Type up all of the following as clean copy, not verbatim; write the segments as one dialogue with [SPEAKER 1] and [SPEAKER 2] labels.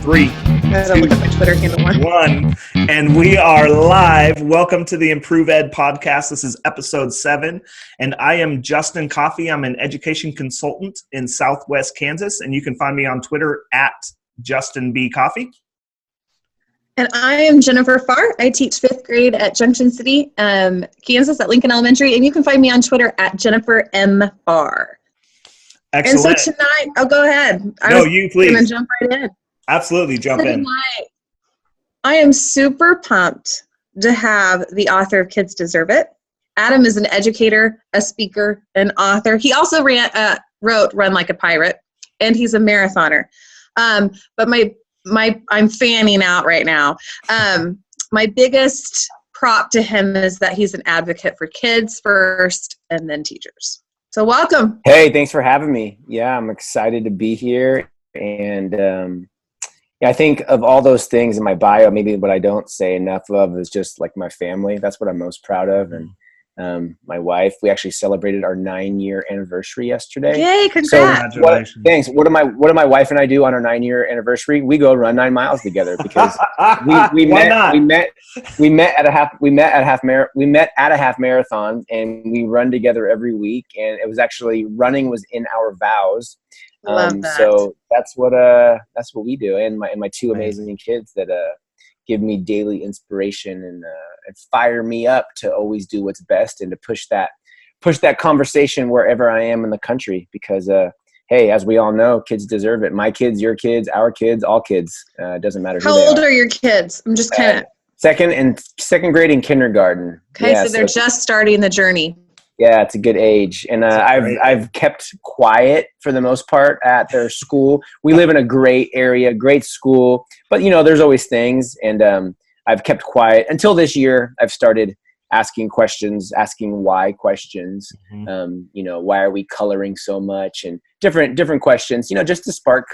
[SPEAKER 1] 3,
[SPEAKER 2] I gotta look at my Twitter handle.
[SPEAKER 1] 1, and we are live. Welcome to the ImprovED podcast. This is episode 7, and I am Justin Coffey. I'm an education consultant in Southwest Kansas, and you can find me on Twitter at Justin B. Coffey.
[SPEAKER 2] And I am Jennifer Farr. I teach 5th grade at Junction City, Kansas at Lincoln Elementary, and you can find me on Twitter at Jennifer M. Farr.
[SPEAKER 1] Excellent.
[SPEAKER 2] And so tonight, go ahead.
[SPEAKER 1] No, you please.
[SPEAKER 2] I'm going to jump right in.
[SPEAKER 1] Absolutely, jump in.
[SPEAKER 2] I am super pumped to have the author of Kids Deserve It. Adam is an educator, a speaker, an author. He also wrote Run Like a Pirate, and he's a marathoner. But I'm fanning out right now. My biggest prop to him is that he's an advocate for kids first and then teachers. So welcome.
[SPEAKER 3] Hey, thanks for having me. Yeah, I'm excited to be here. And I think of all those things in my bio, maybe what I don't say enough of is just like my family. That's what I'm most proud of. And my wife, we actually celebrated our 9-year anniversary yesterday.
[SPEAKER 2] Yay, congrats.
[SPEAKER 1] So
[SPEAKER 3] thanks. What do my wife and I do on our 9-year anniversary? We go run 9 miles together because we met at a half marathon, and we run together every week. And it was actually running was in our vows.
[SPEAKER 2] Love that.
[SPEAKER 3] So that's what we do. And my two amazing kids that give me daily inspiration and fire me up to always do what's best and to push that conversation wherever I am in the country, because hey, as we all know, kids deserve it. My kids, your kids, our kids, all kids. It doesn't matter who they are.
[SPEAKER 2] How old are your kids? I'm just kind of
[SPEAKER 3] second grade in kindergarten.
[SPEAKER 2] Okay, yeah, so they're just starting the journey.
[SPEAKER 3] Yeah, it's a good age. And I've kept quiet for the most part at their school. We live in a great area, great school, but there's always things. And I've kept quiet until this year. I've started asking questions, asking why questions.
[SPEAKER 1] Mm-hmm.
[SPEAKER 3] Why are we coloring so much, and different questions, just to spark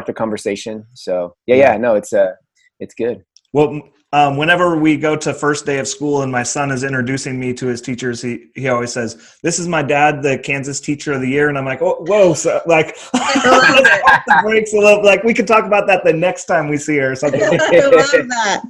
[SPEAKER 3] the conversation. So it's good.
[SPEAKER 1] Well, whenever we go to first day of school and my son is introducing me to his teachers, he always says, "This is my dad, the Kansas Teacher of the Year." And I'm like, "Oh, whoa!" So, like, off the brakes a little. Like, we could talk about that the next time we see her or something.
[SPEAKER 2] I love that.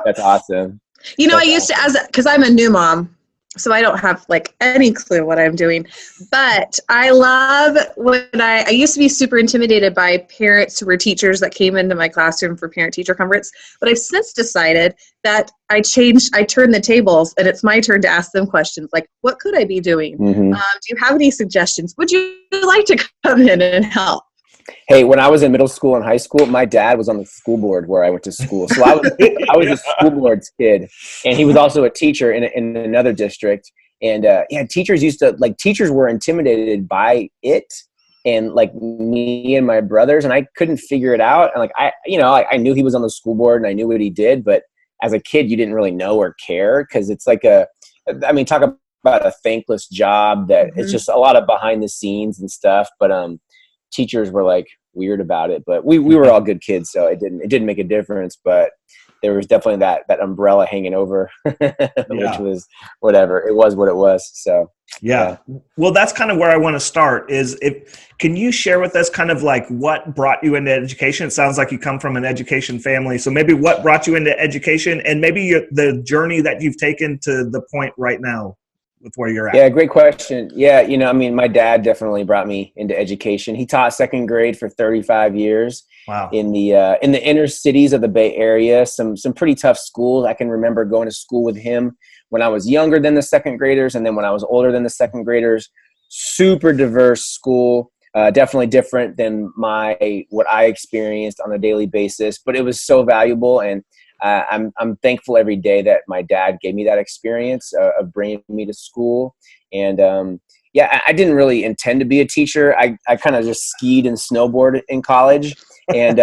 [SPEAKER 3] That's awesome.
[SPEAKER 2] I used to, because I'm a new mom, so I don't have any clue what I'm doing. But I love when I used to be super intimidated by parents who were teachers that came into my classroom for parent-teacher conference. But I've since decided that I turned the tables, and it's my turn to ask them questions like, what could I be doing?
[SPEAKER 3] Mm-hmm.
[SPEAKER 2] Do you have any suggestions? Would you like to come in and help?
[SPEAKER 3] Hey, when I was in middle school and high school, my dad was on the school board where I went to school. So I was a school board's kid, and he was also a teacher in another district. And teachers teachers were intimidated by it, and me and my brothers, and I couldn't figure it out. And I knew he was on the school board and I knew what he did, but as a kid, you didn't really know or care, because it's talk about a thankless job that
[SPEAKER 2] Mm-hmm.
[SPEAKER 3] it's just a lot of behind the scenes and stuff. But teachers were weird about it, but we were all good kids, so it didn't make a difference. But there was definitely that umbrella hanging over, which was whatever. It was what it was. So
[SPEAKER 1] yeah. Well, that's kind of where I want to start. Can you share with us kind of what brought you into education? It sounds like you come from an education family, so maybe what brought you into education, and maybe the journey that you've taken to the point right now with where you're at.
[SPEAKER 3] Yeah, great question. Yeah, my dad definitely brought me into education. He taught second grade for 35 years.
[SPEAKER 1] Wow.
[SPEAKER 3] In the inner cities of the Bay Area, some pretty tough schools. I can remember going to school with him when I was younger than the second graders, and then when I was older than the second graders. Super diverse school, definitely different than what I experienced on a daily basis, but it was so valuable. And I'm thankful every day that my dad gave me that experience of bringing me to school. And I didn't really intend to be a teacher. I kind of just skied and snowboarded in college, and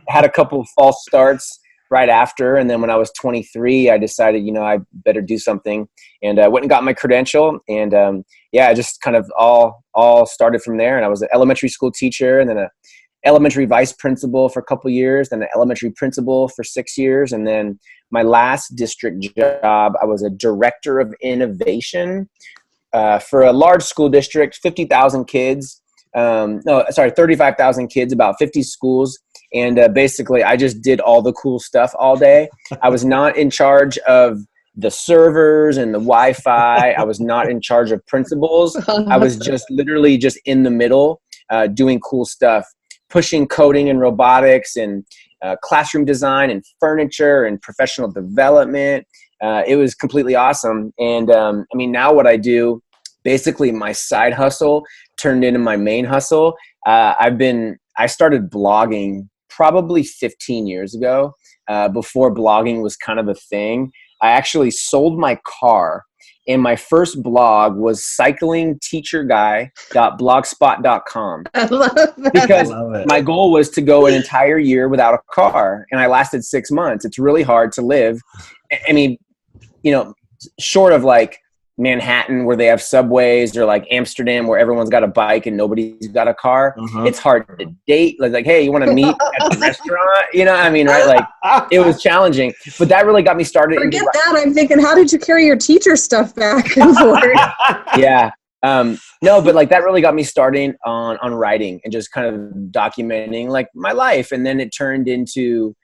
[SPEAKER 3] had a couple of false starts right after. And then when I was 23, I decided, I better do something, and I went and got my credential. And I just kind of all started from there. And I was an elementary school teacher, and then a elementary vice principal for a couple of years, then an elementary principal for 6 years. And then my last district job, I was a director of innovation for a large school district, 50,000 kids. 35,000 kids, about 50 schools. And basically, I just did all the cool stuff all day. I was not in charge of the servers and the Wi-Fi. I was not in charge of principals. I was just literally just in the middle, doing cool stuff, pushing coding and robotics and classroom design and furniture and professional development. It was completely awesome. And I mean, now what I do, basically my side hustle turned into my main hustle. I started blogging probably 15 years ago, before blogging was kind of a thing. I actually sold my car, and my first blog was cyclingteacherguy.blogspot.com.
[SPEAKER 2] I love that.
[SPEAKER 3] Because my goal was to go an entire year without a car, and I lasted 6 months. It's really hard to live. I mean, short of like Manhattan where they have subways, or like Amsterdam where everyone's got a bike and nobody's got a car. It's hard to date. Like, hey, you want to meet at the restaurant? You know what I mean, right? Like, it was challenging, but that really got me started.
[SPEAKER 2] Forget that. I'm thinking, how did you carry your teacher stuff back and forth?
[SPEAKER 3] Yeah. No, but like that really got me starting on writing and just kind of documenting like my life. And then it turned into,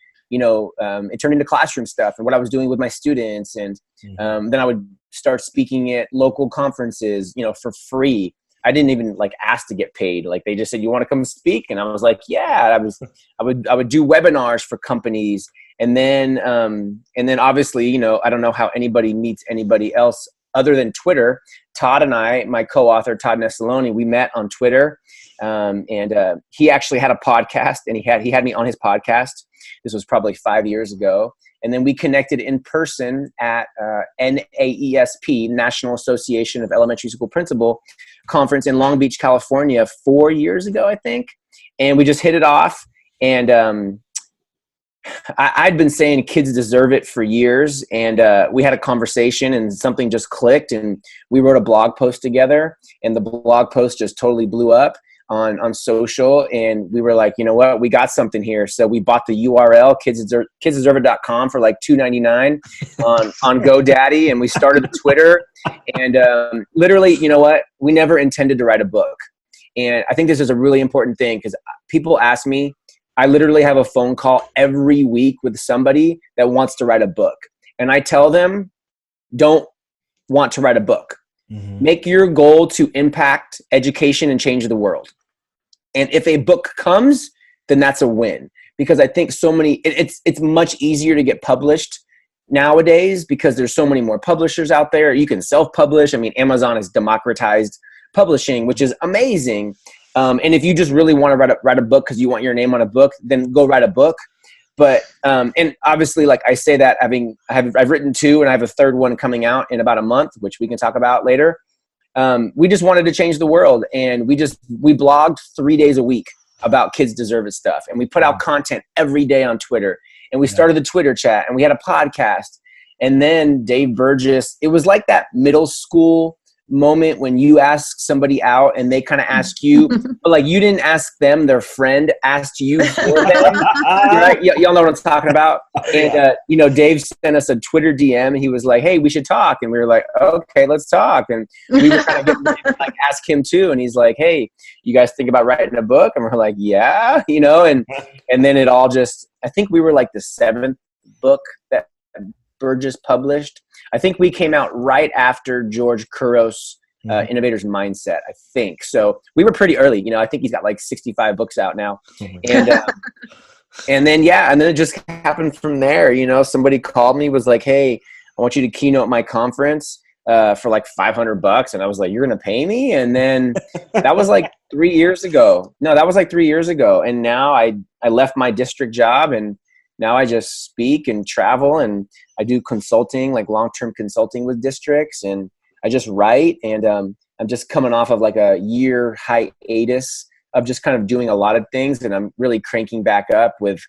[SPEAKER 3] classroom stuff and what I was doing with my students. And then I would start speaking at local conferences, for free. I didn't even like ask to get paid. Like they just said, you want to come speak? And I was like, yeah. I would do webinars for companies. And then obviously, I don't know how anybody meets anybody else other than Twitter. Todd and I, my co-author, Todd Nessaloni, we met on Twitter. And he actually had a podcast, and he had me on his podcast. This was probably 5 years ago. And then we connected in person at NAESP, National Association of Elementary School Principal Conference in Long Beach, California, 4 years ago, I think. And we just hit it off. And I'd been saying kids deserve it for years. And we had a conversation and something just clicked. And we wrote a blog post together. And the blog post just totally blew up on social, and we were like, you know what, we got something here. So we bought the URL kidsdeserveit.com for like $2.99 on GoDaddy, and we started the Twitter. And literally, you know what, we never intended to write a book. And I think this is a really important thing, because people ask me, I literally have a phone call every week with somebody that wants to write a book, and I tell them, don't want to write a book. Make your goal to impact education and change the world. And if a book comes, then that's a win, because I think it's much easier to get published nowadays because there's so many more publishers out there. You can self-publish. I mean, Amazon has democratized publishing, which is amazing. And if you just really want to write a book because you want your name on a book, then go write a book. But and obviously, like I say that I've written 2, and I have a 3rd one coming out in about a month, which we can talk about later. We just wanted to change the world, and we blogged 3 days a week about Kids Deserve It stuff, and we put out content every day on Twitter, and we started the Twitter chat, and we had a podcast. And then Dave Burgess, it was like that middle school moment when you ask somebody out and they kind of ask you, but like you didn't ask them, their friend asked you for them. Right? Y'all know what I'm talking about. And Dave sent us a Twitter DM. He was like, hey, we should talk. And we were like, okay, let's talk. And we were kind of getting ready to like ask him too. And he's like, hey, you guys think about writing a book? And we're like, yeah, and then it all just, I think we were like the 7th book that Burgess published. I think we came out right after George Couros' Innovator's Mindset, I think. So we were pretty early. I think he's got like 65 books out now. And and then it just happened from there. Somebody called me, was like, hey, I want you to keynote my conference for like $500. And I was like, you're going to pay me? And then that was like 3 years ago. No, that was like 3 years ago. And now I left my district job, and now I just speak and travel, and I do consulting, like long-term consulting with districts, and I just write. And I'm just coming off of like a year hiatus of just kind of doing a lot of things, and I'm really cranking back up with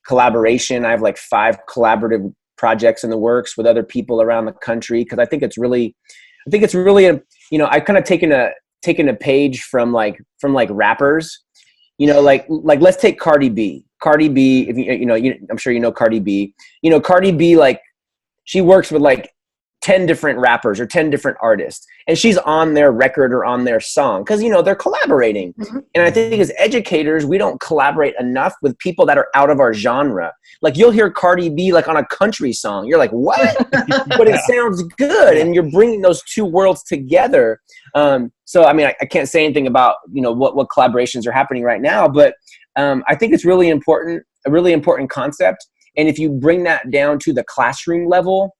[SPEAKER 3] collaboration. I have like 5 collaborative projects in the works with other people around the country, because I think it's really I've kind of taken a page from rappers. Like let's take Cardi B. Cardi B, if I'm sure you know Cardi B. Cardi B, like she works with like 10 different rappers or 10 different artists, and she's on their record or on their song because, they're collaborating. And I think as educators, we don't collaborate enough with people that are out of our genre. Like you'll hear Cardi B like on a country song. You're like, what? But it sounds good. And you're bringing those two worlds together. So, I mean, I can't say anything about, what collaborations are happening right now, but I think it's really important, a really important concept. And if you bring that down to the classroom level,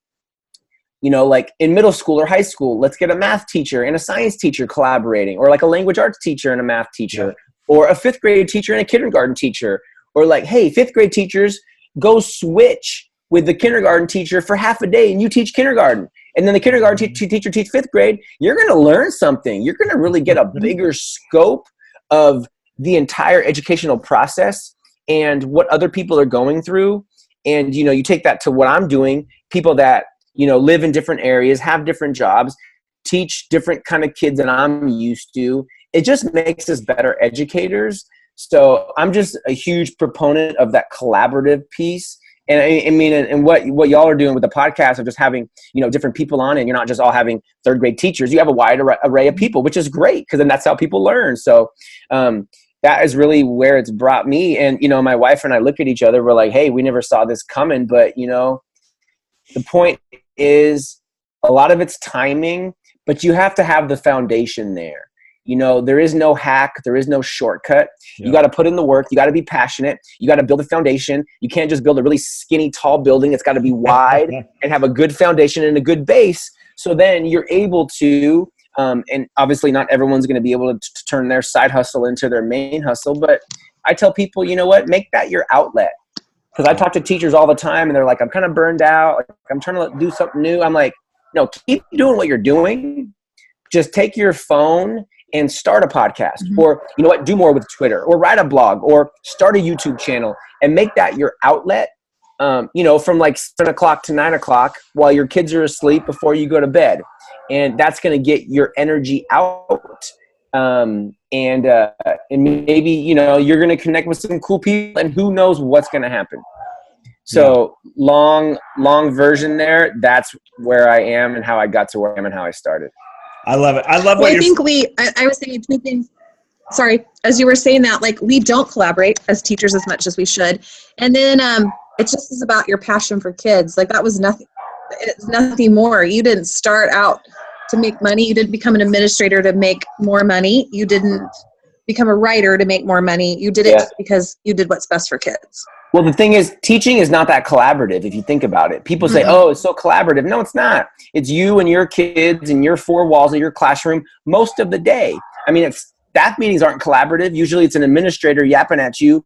[SPEAKER 3] like in middle school or high school, let's get a math teacher and a science teacher collaborating, or like a language arts teacher and a math teacher, or a 5th grade teacher and a kindergarten teacher, or like, hey, 5th grade teachers, go switch with the kindergarten teacher for half a day and you teach kindergarten. And then the kindergarten teacher teach 5th grade. You're going to learn something. You're going to really get a bigger scope of the entire educational process and what other people are going through. And, you take that to what I'm doing, people that, live in different areas, have different jobs, teach different kind of kids than I'm used to. It just makes us better educators. So I'm just a huge proponent of that collaborative piece. And I mean, and what y'all are doing with the podcast of just having, different people on, and you're not just all having 3rd grade teachers. You have a wide array of people, which is great because then that's how people learn. So that is really where it's brought me. And, my wife and I look at each other. We're like, hey, we never saw this coming. But, the point is a lot of it's timing, but you have to have the foundation there. There is no hack. There is no shortcut. Yeah. You got to put in the work. You got to be passionate. You got to build a foundation. You can't just build a really skinny, tall building. It's got to be wide and have a good foundation and a good base. So then you're able to, and obviously not everyone's going to be able to turn their side hustle into their main hustle. But I tell people, make that your outlet. Because I talk to teachers all the time and they're like, I'm kind of burned out. Like, I'm trying to do something new. I'm like, no, keep doing what you're doing. Just take your phone and start a podcast, or do more with Twitter, or write a blog, or start a YouTube channel and make that your outlet, from like 7 o'clock to 9 o'clock while your kids are asleep before you go to bed. And that's going to get your energy out. And maybe, you're going to connect with some cool people, and who knows what's going to happen. So long version there. That's where I am and how I got to where I am and how I started.
[SPEAKER 1] I love it. I love what you're
[SPEAKER 2] saying. I was thinking 2 things. Sorry. As you were saying that, like, we don't collaborate as teachers as much as we should. And then it just is about your passion for kids. Like, that was nothing. It's nothing more. You didn't start out to make money. You didn't become an administrator to make more money. You didn't become a writer to make more money. You did it because you did what's best for kids.
[SPEAKER 3] Well, the thing is, teaching is not that collaborative if you think about it. People say, oh, it's so collaborative. No, it's not. It's you and your kids in your 4 walls of your classroom most of the day. I mean, staff meetings aren't collaborative. Usually it's an administrator yapping at you,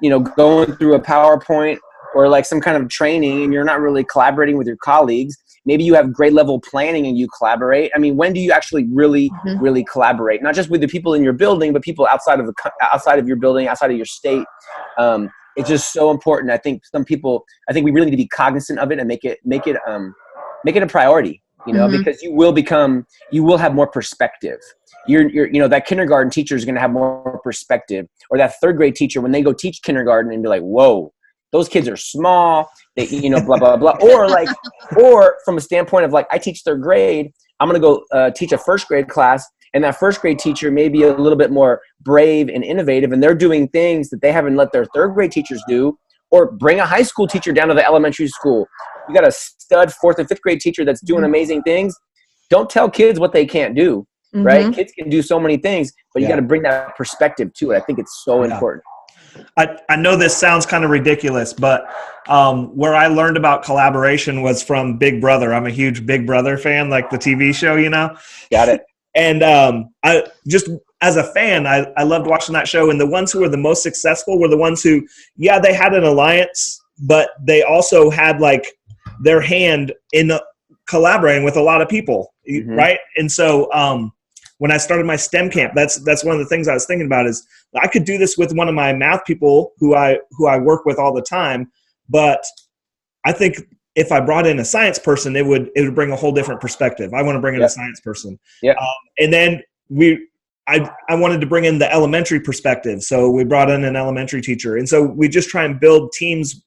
[SPEAKER 3] going through a PowerPoint or like some kind of training, and you're not really collaborating with your colleagues. Maybe you have grade level planning and you collaborate. I mean, when do you actually really collaborate? Not just with the people in your building, but people outside of your building, outside of your state. It's just so important. I think we really need to be cognizant of it and make it a priority, because you will have more perspective. That kindergarten teacher is going to have more perspective, or that 3rd grade teacher, when they go teach kindergarten and be like, whoa, those kids are small, they, blah, blah, blah. Or from a standpoint of like, I teach 3rd grade, I'm going to go teach a 1st grade class. And that 1st grade teacher may be a little bit more brave and innovative, and they're doing things that they haven't let their 3rd grade teachers do. Or bring a high school teacher down to the elementary school. You got a stud 4th and 5th grade teacher that's doing amazing things. Don't tell kids what they can't do, right? Kids can do so many things, but you got to bring that perspective to it. I think it's so important.
[SPEAKER 1] I know this sounds kind of ridiculous, but where I learned about collaboration was from Big Brother. I'm a huge Big Brother fan, like the TV show,
[SPEAKER 3] Got it.
[SPEAKER 1] And I just, as a fan, I loved watching that show. And the ones who were the most successful were the ones who, they had an alliance, but they also had like their hand in collaborating with a lot of people, right? And so when I started my STEM camp, that's one of the things I was thinking about is I could do this with one of my math people who I work with all the time, but I think if I brought in a science person, it would bring a whole different perspective. I want to bring in a science person.
[SPEAKER 3] Yeah.
[SPEAKER 1] And then I wanted to bring in the elementary perspective. So we brought in an elementary teacher. And so we just try and build teams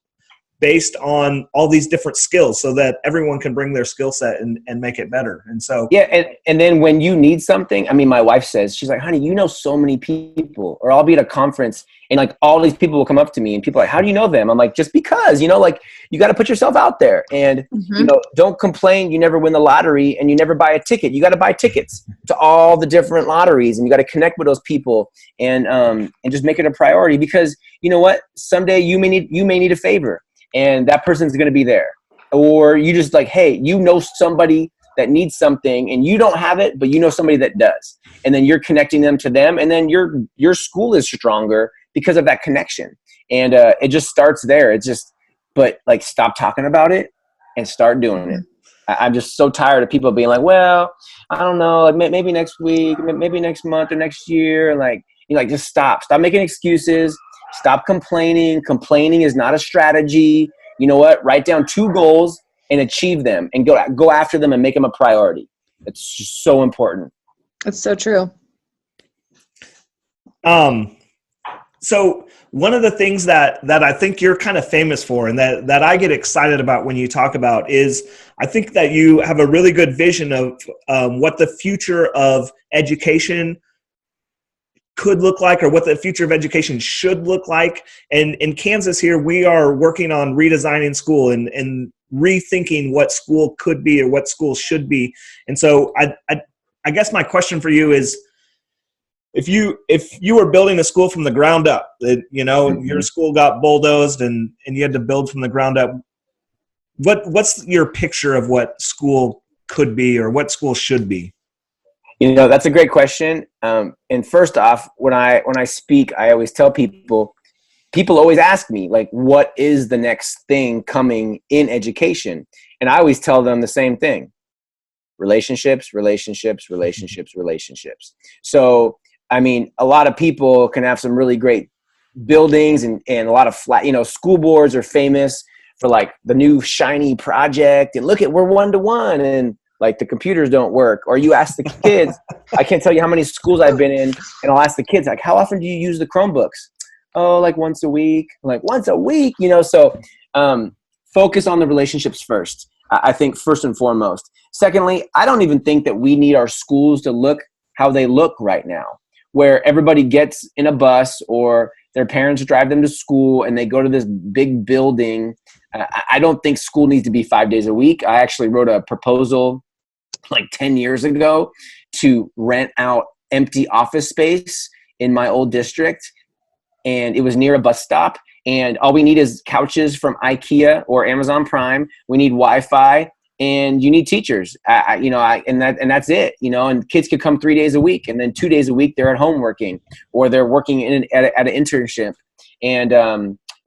[SPEAKER 1] based on all these different skills so that everyone can bring their skill set and make it better. And so,
[SPEAKER 3] yeah. And then when you need something, I mean, my wife says, she's like, honey, you know so many people, or I'll be at a conference and like all these people will come up to me and people are like, how do you know them? I'm like, just because, you know, like you got to put yourself out there and, you know, don't complain. You never win the lottery and you never buy a ticket. You got to buy tickets to all the different lotteries and you got to connect with those people and just make it a priority because you know what, someday you may need a favor and that person's going to be there. Or you just like, hey, you know somebody that needs something and you don't have it, but you know somebody that does. And then you're connecting them to them. And then your school is stronger because of that connection. And it just starts there. It's just, but like stop talking about it and start doing it. I'm just so tired of people being like, well, I don't know, like maybe next week, maybe next month or next year. Like, you know, like just stop making excuses. Stop complaining. Complaining is not a strategy. You know what? Write down 2 goals and achieve them and go after them and make them a priority. It's just so important.
[SPEAKER 2] It's so true.
[SPEAKER 1] So one of the things that I think you're kind of famous for and that I get excited about when you talk about is I think that you have a really good vision of what the future of education could look like or what the future of education should look like. And in Kansas here, we are working on redesigning school and rethinking what school could be or what school should be. And so I guess my question for you is, if you were building a school from the ground up, you know, your school got bulldozed and you had to build from the ground up, what's your picture of what school could be or what school should be?
[SPEAKER 3] You know, that's a great question. And first off, when I speak, I always tell people always ask me, like, what is the next thing coming in education? And I always tell them the same thing: relationships, relationships, relationships, relationships. So, I mean, a lot of people can have some really great buildings and a lot of flat, you know, school boards are famous for like the new shiny project and look at, we're 1-to-1 and like the computers don't work. Or you ask the kids, I can't tell you how many schools I've been in and I'll ask the kids like, how often do you use the Chromebooks? Oh, like once a week. I'm like, once a week, you know? So focus on the relationships first. I think first and foremost. Secondly, I don't even think that we need our schools to look how they look right now, where everybody gets in a bus or their parents drive them to school and they go to this big building. I don't think school needs to be 5 days a week. I actually wrote a proposal like 10 years ago to rent out empty office space in my old district. And it was near a bus stop. And all we need is couches from IKEA or Amazon Prime. We need Wi-Fi and you need teachers, and that's it, you know, and kids could come 3 days a week and then 2 days a week they're at home working or they're working at an internship. And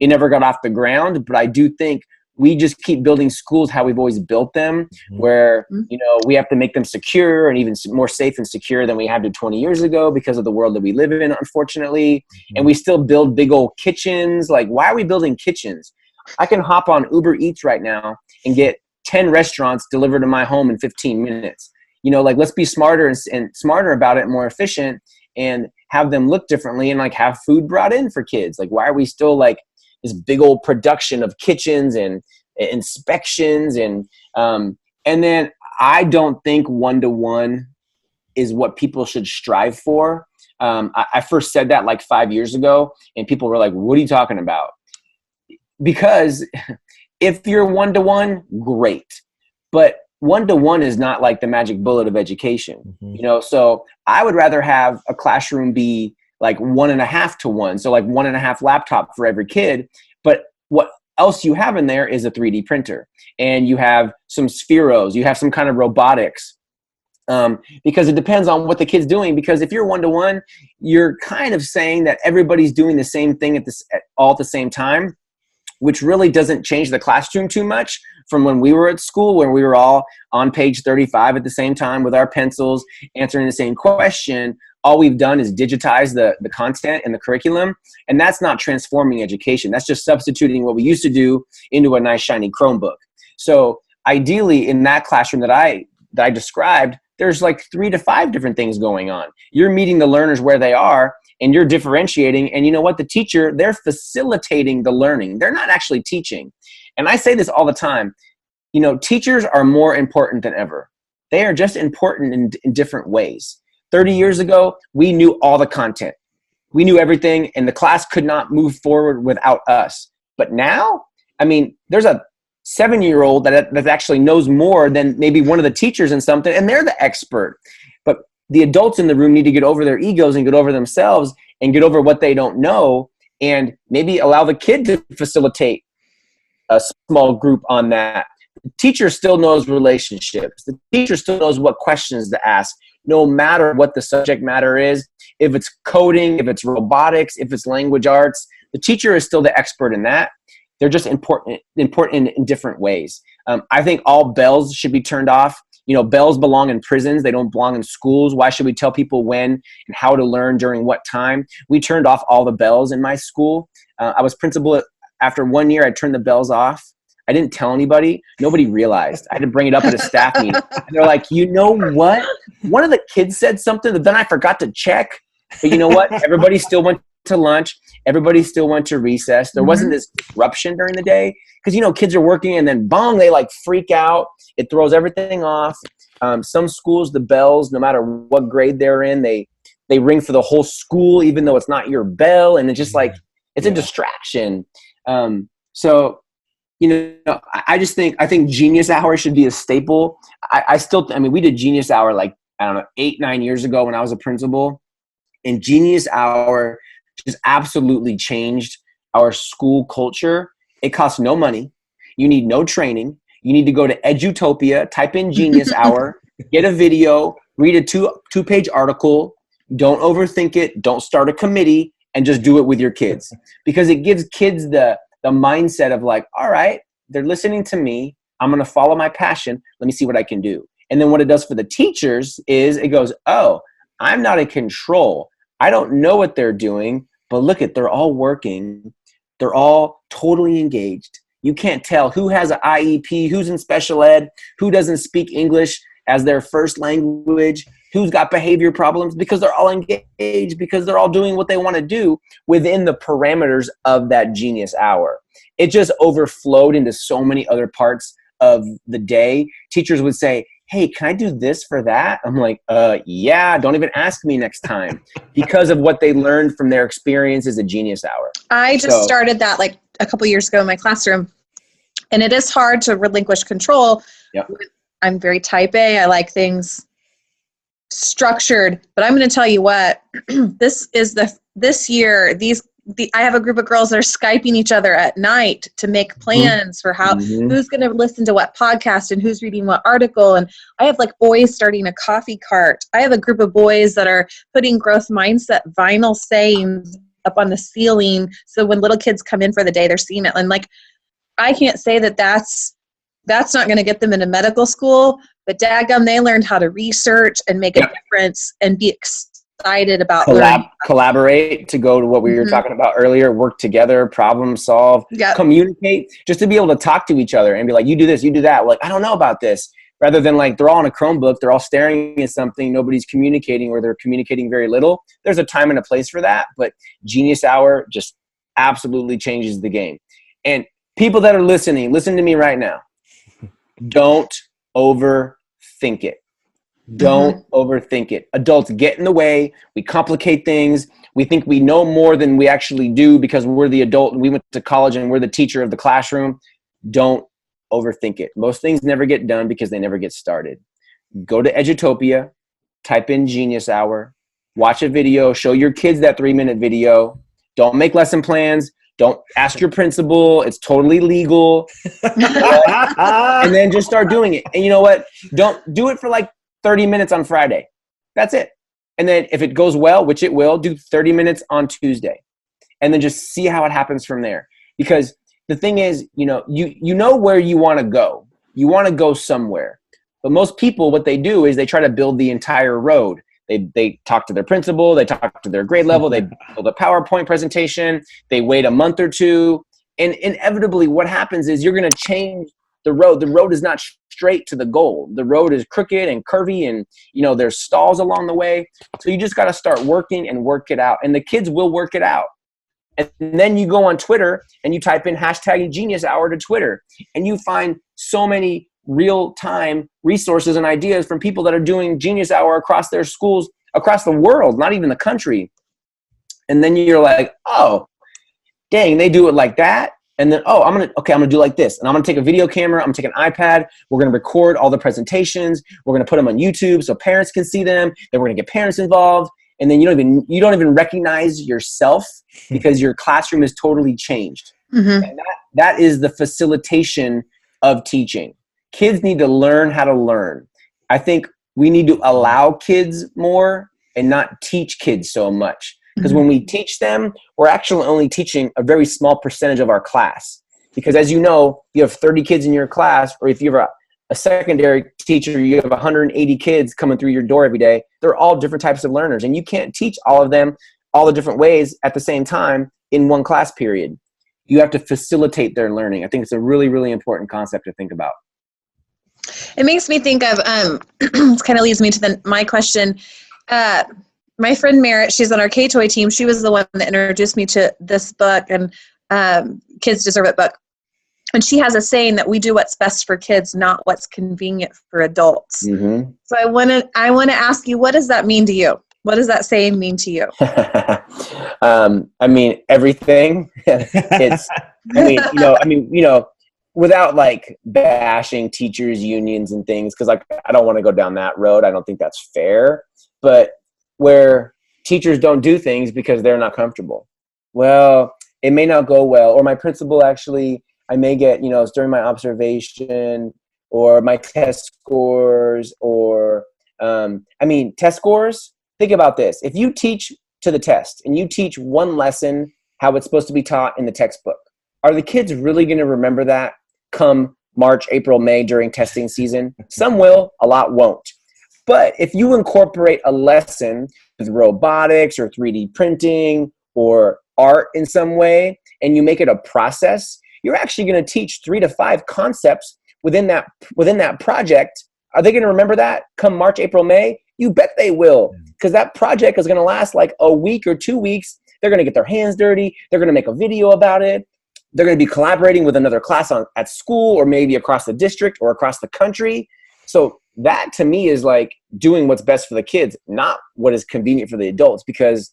[SPEAKER 3] it never got off the ground, but I do think we just keep building schools how we've always built them, where, you know, we have to make them secure and even more safe and secure than we had to 20 years ago because of the world that we live in, unfortunately. And we still build big old kitchens. Like, why are we building kitchens? I can hop on Uber Eats right now and get 10 restaurants delivered to my home in 15 minutes. You know, like, let's be smarter and smarter about it, more efficient, and have them look differently and like have food brought in for kids. Like, why are we still like this big old production of kitchens and inspections and then I don't think 1-to-1 is what people should strive for. I first said that like 5 years ago and people were like, what are you talking about? Because if you're 1-to-1, great. But 1-to-1 is not like the magic bullet of education, you know? So I would rather have a classroom be like 1.5-to-1. So like 1.5 laptop for every kid. But what else you have in there is a 3D printer and you have some spheros, you have some kind of robotics. Because it depends on what the kid's doing. Because if you're 1-to-1, you're kind of saying that everybody's doing the same thing all at the same time, which really doesn't change the classroom too much from when we were at school, where we were all on page 35 at the same time with our pencils, answering the same question. All we've done is digitize the content and the curriculum, and that's not transforming education. That's just substituting what we used to do into a nice shiny Chromebook. So ideally, in that classroom that I described, there's like 3 to 5 different things going on. You're meeting the learners where they are, and you're differentiating. And you know what? The teacher, they're facilitating the learning. They're not actually teaching. And I say this all the time, you know, teachers are more important than ever. They are just important in different ways. 30 years ago, we knew all the content. We knew everything, and the class could not move forward without us. But now, I mean, there's a 7-year-old that actually knows more than maybe one of the teachers in something, and they're the expert. But the adults in the room need to get over their egos and get over themselves and get over what they don't know, and maybe allow the kid to facilitate a small group on that. The teacher still knows relationships. The teacher still knows what questions to ask, no matter what the subject matter is. If it's coding, if it's robotics, if it's language arts, the teacher is still the expert in that. They're just important in different ways. I think all bells should be turned off. You know, bells belong in prisons. They don't belong in schools. Why should we tell people when and how to learn during what time? We turned off all the bells in my school. I was principal. After 1 year, I turned the bells off. I didn't tell anybody. Nobody realized. I had to bring it up at a staff meeting. And they're like, you know what? One of the kids said something that then I forgot to check. But you know what? Everybody still went to lunch. Everybody still went to recess. There wasn't this disruption during the day because, you know, kids are working and then bong, they like freak out. It throws everything off. Some schools, the bells, no matter what grade they're in, they ring for the whole school, even though it's not your bell. And it's just like, it's a distraction. So, you know, I think Genius Hour should be a staple. I mean, we did Genius Hour like, I don't know, 8-9 years ago when I was a principal. And Genius Hour just absolutely changed our school culture. It costs no money. You need no training. You need to go to Edutopia, type in Genius Hour, get a video, read a two-page article. Don't overthink it. Don't start a committee, and just do it with your kids. Because it gives kids the mindset of like, all right, they're listening to me. I'm going to follow my passion. Let me see what I can do. And then what it does for the teachers is it goes, oh, I'm not in control. I don't know what they're doing, but look they're all working. They're all totally engaged. You can't tell who has an IEP, who's in special ed, who doesn't speak English as their first language, who's got behavior problems, because they're all engaged, because they're all doing what they want to do within the parameters of that Genius Hour. It just overflowed into so many other parts of the day. Teachers would say, hey, can I do this for that? I'm like, yeah, don't even ask me next time, because of what they learned from their experience as a Genius Hour.
[SPEAKER 2] I just started that like a couple years ago in my classroom, and it is hard to relinquish control.
[SPEAKER 3] Yep.
[SPEAKER 2] I'm very type A. I like things structured, but I'm going to tell you what, this year, I have a group of girls that are Skyping each other at night to make plans for how, who's going to listen to what podcast and who's reading what article. And I have like boys starting a coffee cart. I have a group of boys that are putting growth mindset vinyl sayings up on the ceiling. So when little kids come in for the day, they're seeing it. And like, I can't say that that's not going to get them into medical school, but daggum, they learned how to research and make a difference and be excited about
[SPEAKER 3] collaborate, to go to what we were talking about earlier, work together, problem solve, communicate, just to be able to talk to each other and be like, you do this, you do that. Like, I don't know about this. Rather than like, they're all on a Chromebook, they're all staring at something, nobody's communicating, or they're communicating very little. There's a time and a place for that, but Genius Hour just absolutely changes the game. And people that are listening, listen to me right now. Don't overthink it. Don't overthink it. Adults get in the way. We complicate things. We think we know more than we actually do because we're the adult and we went to college and we're the teacher of the classroom. Don't overthink it. Most things never get done because they never get started. Go to Edutopia, type in Genius Hour, watch a video, show your kids that 3-minute video. Don't make lesson plans. Don't ask your principal. It's totally legal. And then just start doing it. And you know what? Don't do it for like 30 minutes on Friday. That's it. And then if it goes well, which it will, do 30 minutes on Tuesday. And then just see how it happens from there. Because the thing is, you know where you want to go. You want to go somewhere. But most people, what they do is they try to build the entire road. They talk to their principal, they talk to their grade level, they build a PowerPoint presentation, they wait a month or two, and inevitably what happens is you're going to change the road. The road is not straight to the goal. The road is crooked and curvy, and there's stalls along the way. So you just got to start working and work it out, and the kids will work it out. And then you go on Twitter and you type in hashtag Genius Hour to Twitter, and you find so many real-time resources and ideas from people that are doing Genius Hour across their schools, across the world, not even the country. And then you're like, oh, dang, they do it like that. And then, oh, I'm gonna do like this. And I'm gonna take a video camera, I'm gonna take an iPad, we're gonna record all the presentations, we're gonna put them on YouTube so parents can see them, then we're gonna get parents involved. And then you don't even recognize yourself because your classroom is totally changed. Mm-hmm. And that is the facilitation of teaching. Kids need to learn how to learn. I think we need to allow kids more and not teach kids so much. Because when we teach them, we're actually only teaching a very small percentage of our class. Because as you know, you have 30 kids in your class, or if you have a secondary teacher, you have 180 kids coming through your door every day. They're all different types of learners, and you can't teach all of them all the different ways at the same time in one class period. You have to facilitate their learning. I think it's a really, really important concept to think about.
[SPEAKER 2] It makes me think of, it kind of leads me to my question. My friend Merritt, she's on our K-Toy team. She was the one that introduced me to this book and Kids Deserve It book. And she has a saying that we do what's best for kids, not what's convenient for adults. Mm-hmm. So I want to ask you, what does that mean to you? What does that saying mean to you?
[SPEAKER 3] I mean, everything. Without like bashing teachers unions and things, because like I don't want to go down that road. I don't think that's fair. But where teachers don't do things because they're not comfortable. Well, it may not go well, or my principal actually, I may get, it's during my observation or my test scores or, test scores. Think about this. If you teach to the test and you teach one lesson, how it's supposed to be taught in the textbook, are the kids really going to remember that come March, April, May during testing season? Some will, a lot won't. But if you incorporate a lesson with robotics or 3D printing or art in some way, and you make it a process, you're actually going to teach 3 to 5 concepts within that project. Are they going to remember that come March, April, May? You bet they will, because that project is going to last like a week or 2 weeks. They're going to get their hands dirty. They're going to make a video about it. They're going to be collaborating with another class at school or maybe across the district or across the country. So that to me is like doing what's best for the kids, not what is convenient for the adults, because,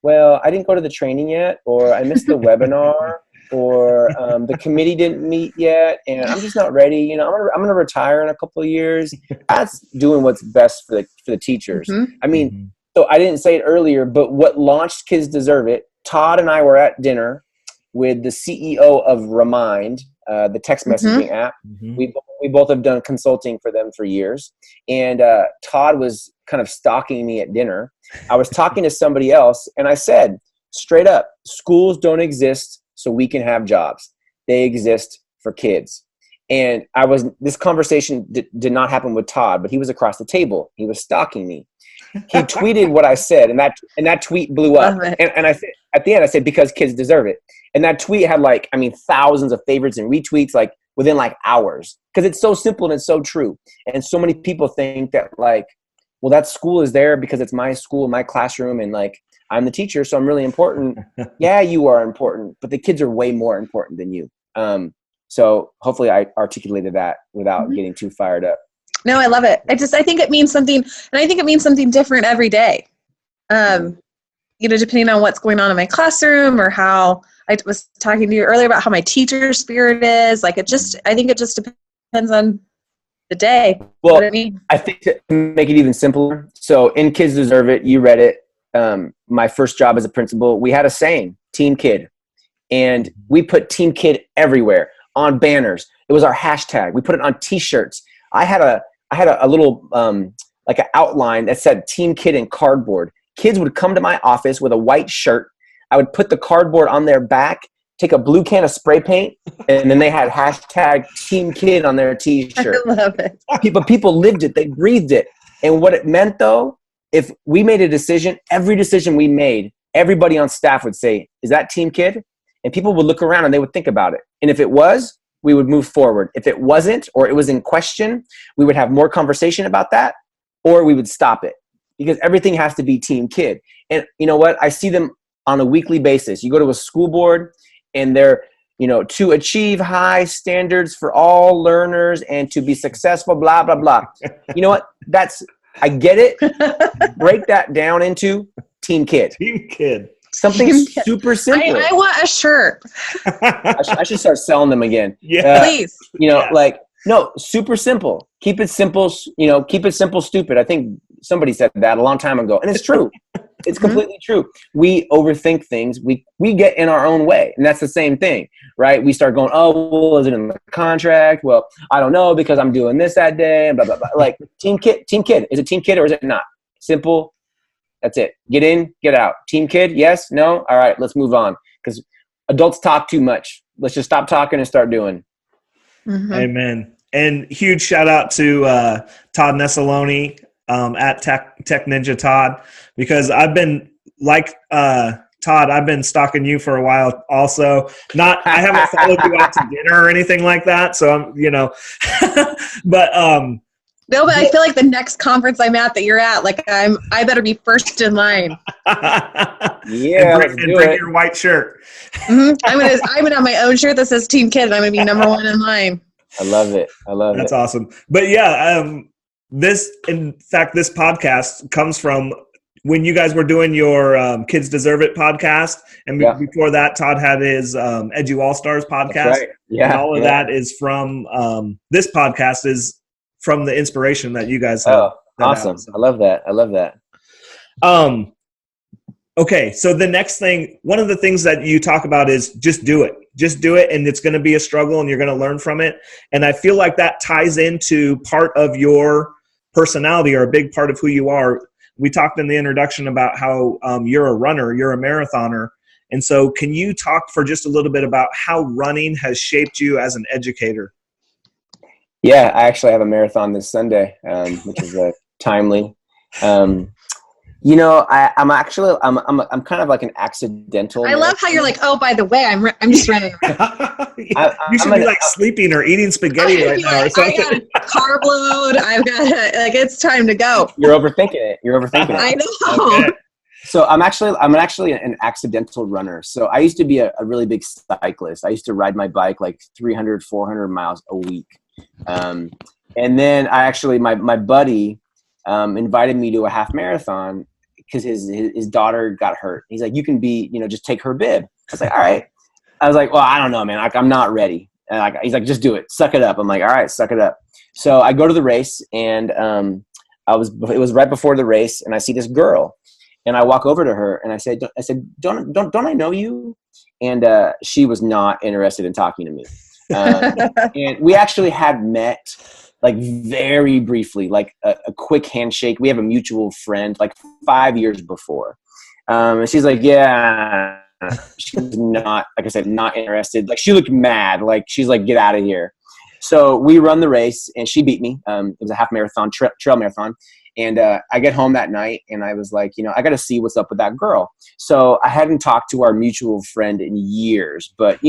[SPEAKER 3] well, I didn't go to the training yet, or I missed the webinar, or the committee didn't meet yet, and I'm just not ready. I'm gonna retire in a couple of years. That's doing what's best for the teachers. Mm-hmm. So I didn't say it earlier, but what launched Kids Deserve It, Todd and I were at dinner with the CEO of Remind, the text messaging app. Mm-hmm. We both have done consulting for them for years. And Todd was kind of stalking me at dinner. I was talking to somebody else, and I said, straight up, schools don't exist so we can have jobs. They exist for kids. And this conversation did not happen with Todd, but he was across the table. He was stalking me. He tweeted what I said, and that tweet blew up. And I said, at the end, I said, because kids deserve it. And that tweet had thousands of favorites and retweets within hours, because it's so simple and it's so true. And so many people think that well, that school is there because it's my school, my classroom, and I'm the teacher, so I'm really important. Yeah, you are important, but the kids are way more important than you. So hopefully I articulated that without getting too fired up.
[SPEAKER 2] No, I love it. I think it means something, and I think it means something different every day. Depending on what's going on in my classroom, or how I was talking to you earlier about how my teacher spirit is. I think it just depends on the day.
[SPEAKER 3] Well, I think to make it even simpler. So in Kids Deserve It, you read it. My first job as a principal, we had a saying, Team Kid. And we put Team Kid everywhere on banners. It was our hashtag. We put it on t-shirts. I had a little, an outline that said Team Kid in cardboard. Kids would come to my office with a white shirt. I would put the cardboard on their back, take a blue can of spray paint, and then they had hashtag Team Kid on their t-shirt.
[SPEAKER 2] I love it.
[SPEAKER 3] People lived it. They breathed it. And what it meant, though, if we made a decision, every decision we made, everybody on staff would say, is that Team Kid? And people would look around and they would think about it. And if it was, we would move forward. If it wasn't, or it was in question, we would have more conversation about that, or we would stop it, because everything has to be Team Kid. And you know what? I see them on a weekly basis. You go to a school board and they're, to achieve high standards for all learners and to be successful, blah, blah, blah. You know what? I get it. Break that down into Team Kid.
[SPEAKER 1] Team Kid.
[SPEAKER 3] Something super simple.
[SPEAKER 2] I want a shirt.
[SPEAKER 3] I should start selling them again.
[SPEAKER 1] Yeah.
[SPEAKER 2] Please.
[SPEAKER 3] No, super simple. Keep it simple, keep it simple, stupid. I think somebody said that a long time ago. And it's true. It's completely true. We overthink things. We get in our own way. And that's the same thing, right? We start going, oh, well, is it in the contract? Well, I don't know because I'm doing this that day and blah, blah, blah. Like Team Kid. Is it Team Kid or is it not? Simple. That's it. Get in, get out. Team Kid. Yes. No. All right. Let's move on because adults talk too much. Let's just stop talking and start doing.
[SPEAKER 2] Mm-hmm.
[SPEAKER 1] Amen. And huge shout out to Todd Nessaloni at Tech Ninja Todd, because I've been like Todd, I've been stalking you for a while also. I haven't followed you out to dinner or anything like that. So I'm, but
[SPEAKER 2] no, but I feel like the next conference I'm at that you're at, like I better be first in line.
[SPEAKER 3] Yeah,
[SPEAKER 1] and bring your white shirt.
[SPEAKER 2] Mm-hmm. I'm gonna have my own shirt that says Team Kid, and I'm gonna be number one in line.
[SPEAKER 3] I love it.
[SPEAKER 1] That's awesome. But yeah, this podcast comes from when you guys were doing your Kids Deserve It podcast, and before that, Todd had his Edu All Stars podcast.
[SPEAKER 3] That's right. Yeah,
[SPEAKER 1] and all of that is from this podcast is from the inspiration that you guys have.
[SPEAKER 3] Oh, awesome! I love that.
[SPEAKER 1] Okay, so the next thing, one of the things that you talk about is just do it. Just do it, and it's going to be a struggle, and you're going to learn from it. And I feel like that ties into part of your personality or a big part of who you are. We talked in the introduction about how you're a runner, you're a marathoner. And so can you talk for just a little bit about how running has shaped you as an educator?
[SPEAKER 3] Yeah, I actually have a marathon this Sunday, which is timely. I'm kind of like an accidental.
[SPEAKER 2] I love how you're like, oh, by the way, I'm just running around.
[SPEAKER 1] You should be like sleeping or eating spaghetti right now or something.
[SPEAKER 2] I got a carb load. I've got it's time to go.
[SPEAKER 3] You're overthinking it.
[SPEAKER 2] I know.
[SPEAKER 1] Okay.
[SPEAKER 3] So I'm actually an accidental runner. So I used to be a really big cyclist. I used to ride my bike like 300, 400 miles a week. And then my buddy invited me to a half marathon because his daughter got hurt. He's like, you can just take her bib. I was like, all right. I was like, well, I don't know, man. I'm not ready. And he's like, just do it. Suck it up. I'm like, all right, suck it up. So I go to the race, and it was right before the race, and I see this girl, and I walk over to her, and I said, don't I know you? And she was not interested in talking to me. And we actually had met like very briefly, like a quick handshake. We have a mutual friend like 5 years before. And she's like, yeah, she was not, like I said, not interested. Like she looked mad. Like she's like, get out of here. So we run the race and she beat me. It was a half marathon, trail marathon. And I get home that night and I was like, I got to see what's up with that girl. So I hadn't talked to our mutual friend in years, but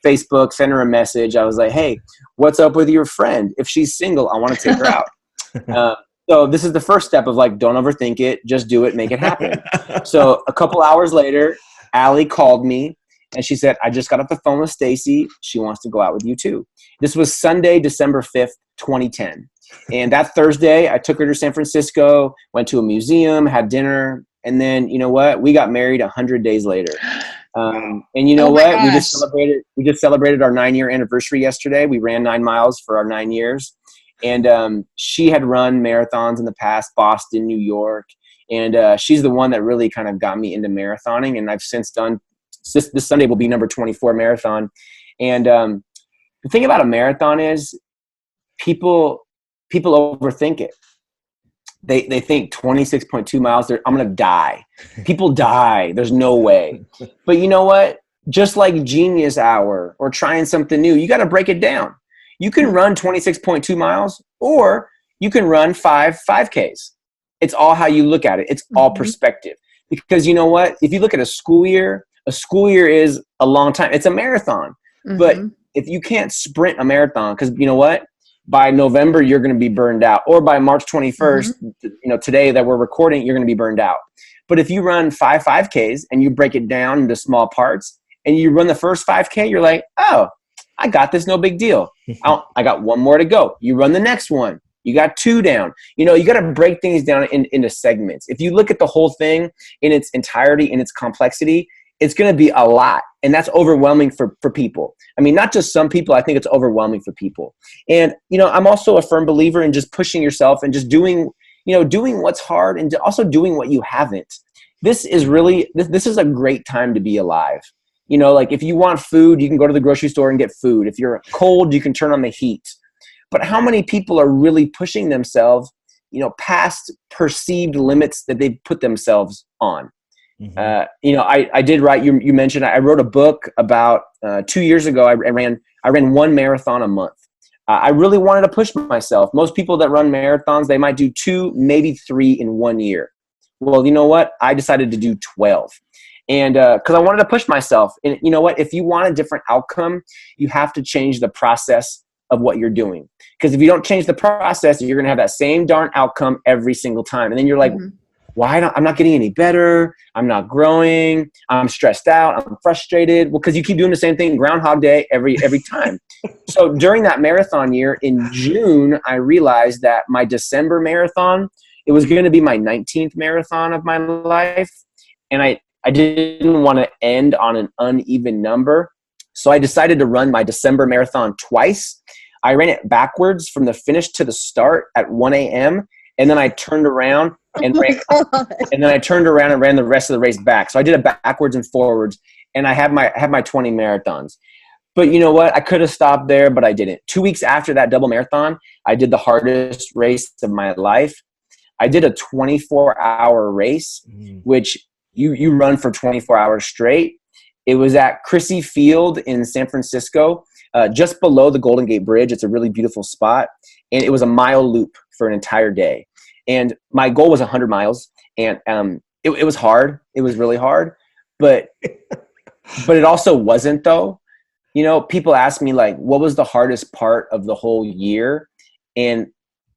[SPEAKER 3] Facebook, send her a message. I was like, hey, what's up with your friend? If she's single, I want to take her out. So this is the first step of like, don't overthink it. Just do it. Make it happen. So a couple hours later, Allie called me and she said, I just got off the phone with Stacy. She wants to go out with you too. This was Sunday, December 5th, 2010. And that Thursday, I took her to San Francisco, went to a museum, had dinner. And then, you know what? We got married 100 days later. And you know what?
[SPEAKER 2] Gosh.
[SPEAKER 3] We just celebrated our 9-year anniversary yesterday. We ran 9 miles for our 9 years. And she had run marathons in the past, Boston, New York. And she's the one that really kind of got me into marathoning. And I've since done, this Sunday will be number 24 marathon. And the thing about a marathon is people overthink it. They think 26.2 miles, I'm going to die. People die. There's no way. But you know what? Just like Genius Hour or trying something new, you got to break it down. You can run 26.2 miles or you can run 5Ks. It's all how you look at it. It's all perspective. Because you know what? If you look at a school year is a long time. It's a marathon. Mm-hmm. But if you can't sprint a marathon, because you know what? By November, you're going to be burned out. Or by March 21st, today that we're recording, you're going to be burned out. But if you run 5Ks and you break it down into small parts and you run the first 5K, you're like, oh, I got this, no big deal. I got one more to go. You run the next one. You got 2 down. You got to break things down into segments. If you look at the whole thing in its entirety, in its complexity, it's going to be a lot. And that's overwhelming for people. I mean, not just some people. I think it's overwhelming for people. And, I'm also a firm believer in just pushing yourself and just doing what's hard and also doing what you haven't. This is a great time to be alive. Like if you want food, you can go to the grocery store and get food. If you're cold, you can turn on the heat. But how many people are really pushing themselves, past perceived limits that they've put themselves on? Mm-hmm. I did write, you mentioned, I wrote a book about 2 years ago. I ran 1 marathon a month. I really wanted to push myself. Most people that run marathons, they might do 2, maybe 3 in 1 year. Well, you know what? I decided to do 12. And because I wanted to push myself. And you know what? If you want a different outcome, you have to change the process of what you're doing. Because if you don't change the process, you're going to have that same darn outcome every single time. And then you're like, I'm not getting any better. I'm not growing. I'm stressed out. I'm frustrated. Well, because you keep doing the same thing Groundhog Day every time. So during that marathon year in June, I realized that my December marathon, it was going to be my 19th marathon of my life. And I didn't want to end on an uneven number. So I decided to run my December marathon twice. I ran it backwards from the finish to the start at 1 a.m. And then I turned around and ran, the rest of the race back. So I did it backwards and forwards, and I had my 20 marathons. But you know what? I could have stopped there, but I didn't. 2 weeks after that double marathon, I did the hardest race of my life. I did a 24-hour race, which you run for 24 hours straight. It was at Crissy Field in San Francisco, just below the Golden Gate Bridge. It's a really beautiful spot. And it was a mile loop for an entire day. And my goal was 100 miles. And it was hard. It was really hard. But it also wasn't, though. People ask me, like, what was the hardest part of the whole year? And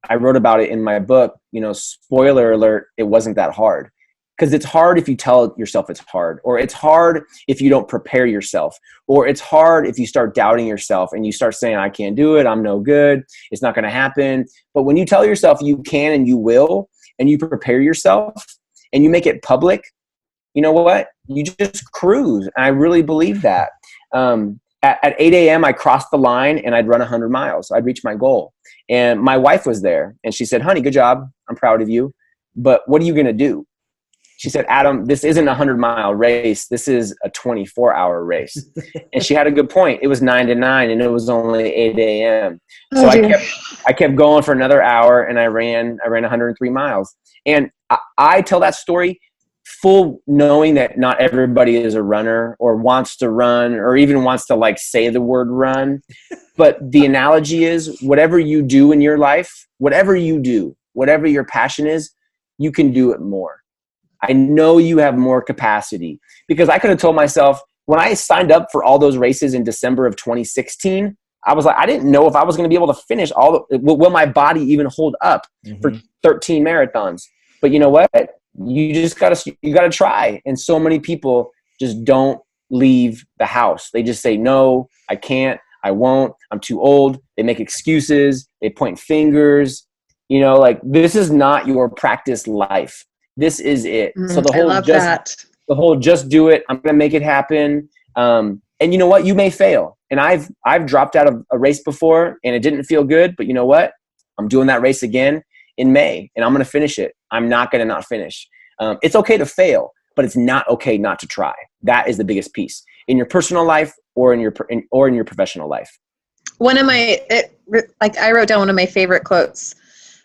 [SPEAKER 3] I wrote about it in my book. Spoiler alert, it wasn't that hard. Because it's hard if you tell yourself it's hard, or it's hard if you don't prepare yourself, or it's hard if you start doubting yourself and you start saying, I can't do it, I'm no good, it's not going to happen. But when you tell yourself you can and you will, and you prepare yourself and you make it public, you know what? You just cruise. And I really believe that. At 8 a.m., I crossed the line and I'd run 100 miles. I'd reach my goal. And my wife was there and she said, honey, good job. I'm proud of you. But what are you going to do? She said, Adam, this isn't a 100-mile race. This is a 24-hour race. And she had a good point. It was 9 to 9, and it was only 8 a.m. So I kept going for another hour, and I ran 103 miles. And I tell that story full knowing that not everybody is a runner or wants to run or even wants to, like, say the word run. But the analogy is whatever you do in your life, whatever you do, whatever your passion is, you can do it more. I know you have more capacity, because I could have told myself when I signed up for all those races in December of 2016, I was like, I didn't know if I was going to be able to finish will my body even hold up for 13 marathons? But you know what? You gotta try. And so many people just don't leave the house. They just say, no, I can't, I won't, I'm too old. They make excuses. They point fingers, like this is not your practice life. This is it. So the whole just do it. I'm going to make it happen. And you know what? You may fail. And I've dropped out of a race before and it didn't feel good, but you know what? I'm doing that race again in May and I'm going to finish it. I'm not going to not finish. It's okay to fail, but it's not okay not to try. That is the biggest piece in your personal life or in your professional life.
[SPEAKER 2] I wrote down one of my favorite quotes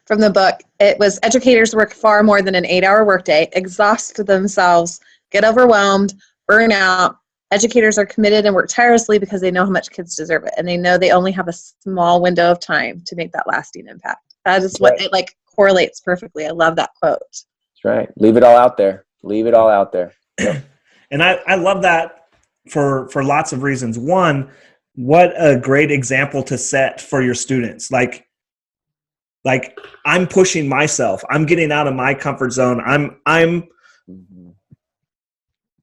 [SPEAKER 2] from the book. It was, educators work far more than an 8-hour workday, exhaust themselves, get overwhelmed, burn out. Educators are committed and work tirelessly because they know how much kids deserve it. And they know they only have a small window of time to make that lasting impact. That is what it correlates perfectly. I love that quote.
[SPEAKER 3] That's right. Leave it all out there. Leave it all out there. Yep.
[SPEAKER 1] And I love that for lots of reasons. One, what a great example to set for your students. Like I'm pushing myself. I'm getting out of my comfort zone. I'm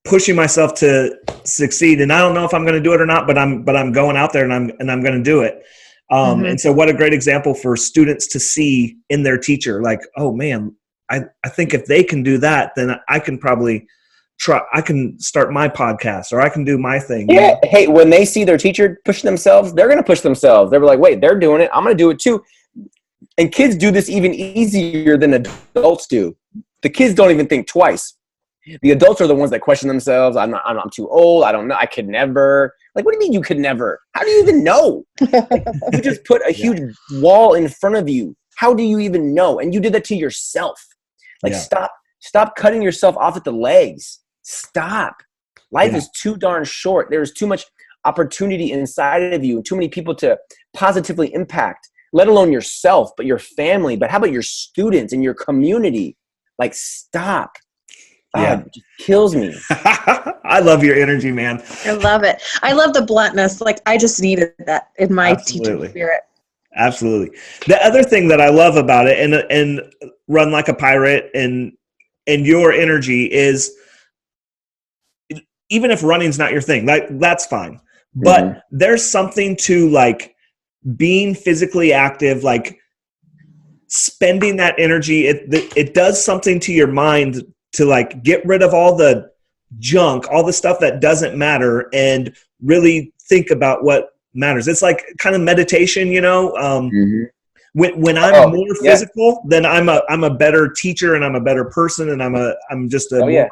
[SPEAKER 1] pushing myself to succeed. And I don't know if I'm going to do it or not, but I'm going out there and I'm going to do it. And so what a great example for students to see in their teacher, like, oh man, I think if they can do that, then I can probably I can start my podcast or I can do my thing.
[SPEAKER 3] Yeah. Hey, when they see their teacher push themselves, they're going to push themselves. They're like, wait, they're doing it. I'm going to do it too. And kids do this even easier than adults do. The kids don't even think twice. The adults are the ones that question themselves. I'm too old. I don't know. I could never. Like, what do you mean you could never? How do you even know? Like, you just put a huge wall in front of you. How do you even know? And you did that to yourself. Like, stop cutting yourself off at the legs. Stop. Life is too darn short. There's too much opportunity inside of you, too many people to positively impact, let alone yourself, but your family. But how about your students and your community? Like, stop. It just kills me.
[SPEAKER 1] I love your energy, man.
[SPEAKER 2] I love it. I love the bluntness. Like, I just needed that in my teaching spirit.
[SPEAKER 1] Absolutely. The other thing that I love about it and Run Like a Pirate and your energy is, even if running's not your thing, that's fine. But there's something to like being physically active, like spending that energy. It does something to your mind to like get rid of all the junk, all the stuff that doesn't matter, and really think about what matters. It's like kind of meditation, you know. When I'm more physical, then I'm a better teacher and I'm a better person and I'm just a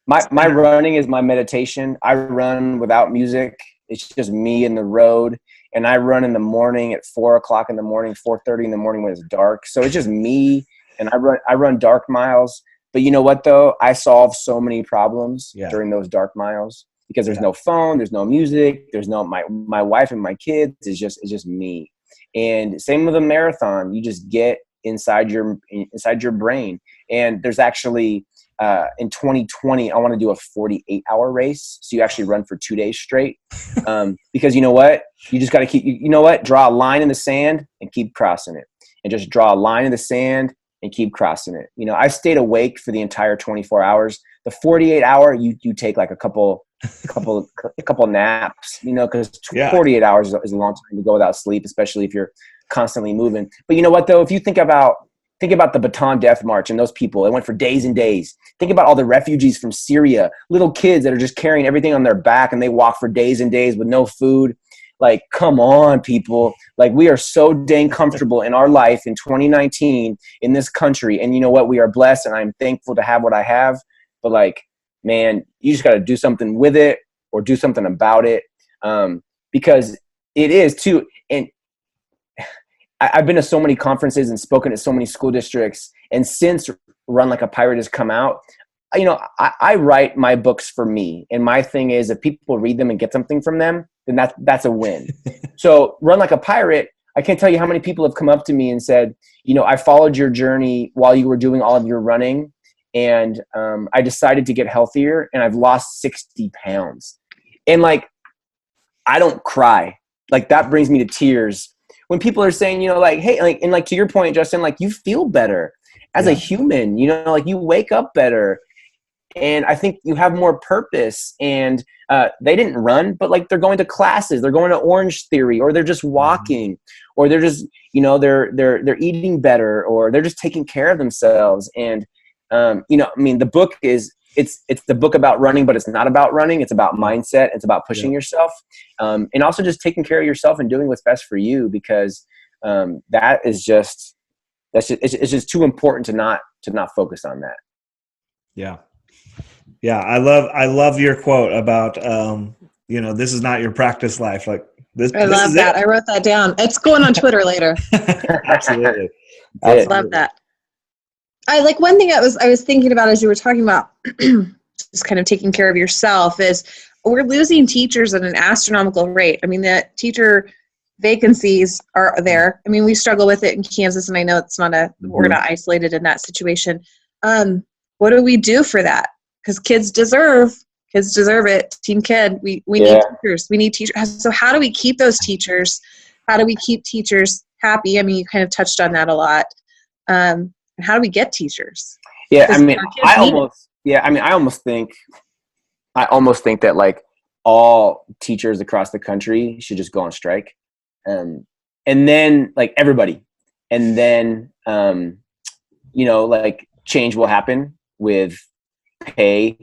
[SPEAKER 3] My running is my meditation. I run without music. It's just me in the road, and I run in the morning at 4:00 in the morning, 4:30 in the morning when it's dark. So it's just me, and I run dark miles. But you know what, though? I solve so many problems during those dark miles because there's no phone, there's no music, there's no my wife and my kids. It's just me. And same with a marathon. You just get inside your brain. And there's actually in 2020, I want to do a 48-hour race. So you actually run for 2 days straight. Because you know what? You just got to draw a line in the sand and keep crossing it. And just draw a line in the sand and keep crossing it. You know, I stayed awake for the entire 24 hours. The 48-hour, you take like a couple naps, you know, because 48 hours is a long time to go without sleep, especially if you're constantly moving. But you know what, though? If you think about the Bataan Death March and those people, it went for days and days. Think about all the refugees from Syria, little kids that are just carrying everything on their back and they walk for days and days with no food. Like, come on, people. Like, we are so dang comfortable in our life in 2019 in this country. And you know what? We are blessed, and I'm thankful to have what I have. But, like, man, you just got to do something with it or do something about it, because it is, too. And I've been to so many conferences and spoken at so many school districts. And since Run Like a Pirate has come out, you know, I write my books for me. And my thing is, if people read them and get something from them, then that's a win. So Run Like a Pirate, I can't tell you how many people have come up to me and said, you know, I followed your journey while you were doing all of your running. And I decided to get healthier, and I've lost 60 pounds. And like, I don't cry. Like, that brings me to tears when people are saying, you know, like, hey, like, and like to your point, Justin, like, you feel better as a human, you know, like you wake up better. And I think you have more purpose. And they didn't run, but like, they're going to classes, they're going to Orange Theory, or they're just walking, or they're just, you know, they're eating better, or they're just taking care of themselves. And you know, I mean, the book is, it's the book about running, but it's not about running. It's about mindset. It's about pushing yourself, and also just taking care of yourself and doing what's best for you, because it's just too important to not focus on that.
[SPEAKER 1] Yeah. Yeah. I love your quote about, you know, this is not your practice life. Like this.
[SPEAKER 2] I love that. I wrote that down. It's going on Twitter later.
[SPEAKER 1] Absolutely.
[SPEAKER 2] I love that. I like, one thing I was thinking about as you were talking about just kind of taking care of yourself is we're losing teachers at an astronomical rate. I mean, the teacher vacancies are there. I mean, we struggle with it in Kansas, and I know it's not we're not isolated in that situation. What do we do for that? Because kids deserve it. Team Kid, we need teachers. We need teachers. So how do we keep those teachers? How do we keep teachers happy? I mean, you kind of touched on that a lot. How do we get teachers?
[SPEAKER 3] Yeah, I mean, Yeah, I mean, I almost think that like all teachers across the country should just go on strike, and then like everybody, and then like change will happen with pay